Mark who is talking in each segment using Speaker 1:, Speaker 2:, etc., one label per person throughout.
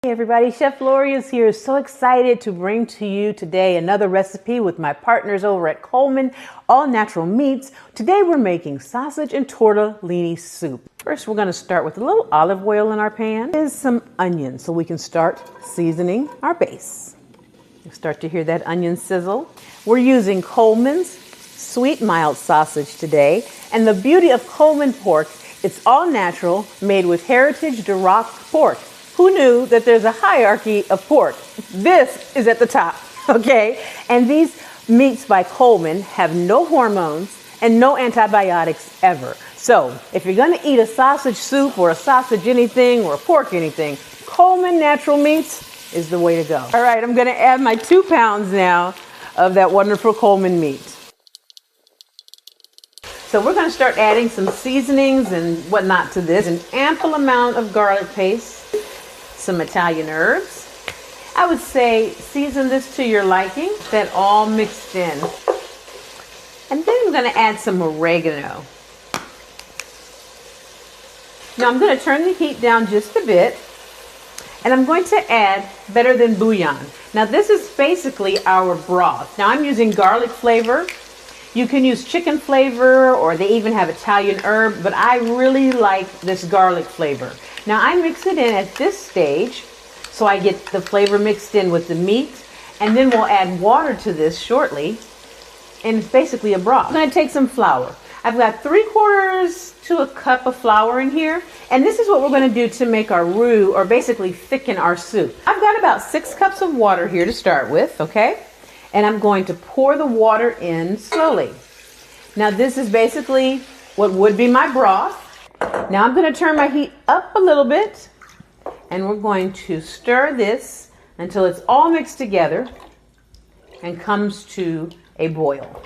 Speaker 1: Hey everybody, Chef Lori is here. So excited to bring to you today another recipe with my partners over at Coleman, all natural meats. Today we're making sausage and tortellini soup. First we're going to start with a little olive oil in our pan. Here's some onions so we can start seasoning our base. You start to hear that onion sizzle. We're using Coleman's sweet mild sausage today, and the beauty of Coleman pork, it's all natural, made with heritage Duroc pork. Who knew that there's a hierarchy of pork? This is at the top, okay? And these meats by Coleman have no hormones and no antibiotics ever. So if you're gonna eat a sausage soup or a sausage anything or a pork anything, Coleman natural meats is the way to go. All right, I'm gonna add my 2 pounds now of that wonderful Coleman meat. So we're gonna start adding some seasonings and whatnot to this. An ample amount of garlic paste, some Italian herbs. I would say season this to your liking, that all mixed in. And then I'm gonna add some oregano. Now I'm gonna turn the heat down just a bit, and I'm going to add better than bouillon. Now this is basically our broth. Now I'm using garlic flavor. You can use chicken flavor, or they even have Italian herb, but I really like this garlic flavor. Now I mix it in at this stage so I get the flavor mixed in with the meat, and then we'll add water to this shortly, and it's basically a broth. I'm gonna take some flour. I've got 3/4 to a cup of flour in here, and this is what we're gonna do to make our roux, or basically thicken our soup. I've got about 6 cups of water here to start with, okay? And I'm going to pour the water in slowly. Now this is basically what would be my broth. Now I'm going to turn my heat up a little bit, and we're going to stir this until it's all mixed together and comes to a boil.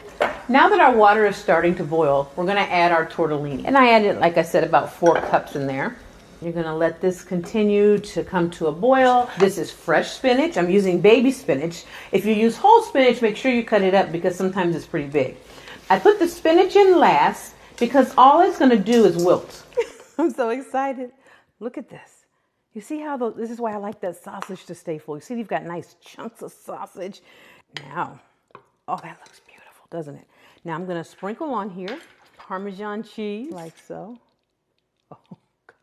Speaker 1: Now that our water is starting to boil, we're going to add our tortellini. And I added, like I said, about 4 cups in there. You're going to let this continue to come to a boil. This is fresh spinach. I'm using baby spinach. If you use whole spinach, make sure you cut it up because sometimes it's pretty big. I put the spinach in last because all it's going to do is wilt. I'm so excited. Look at this. You see how this is why I like that sausage to stay full. You see you've got nice chunks of sausage. Now, oh, that looks beautiful, doesn't it? Now I'm going to sprinkle on here Parmesan cheese, like so. Oh, God.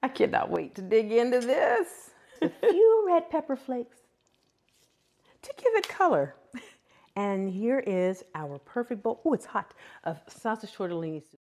Speaker 1: I cannot wait to dig into this. A few red pepper flakes to give it color. And here is our perfect bowl. Oh, it's hot, of sausage tortellini soup.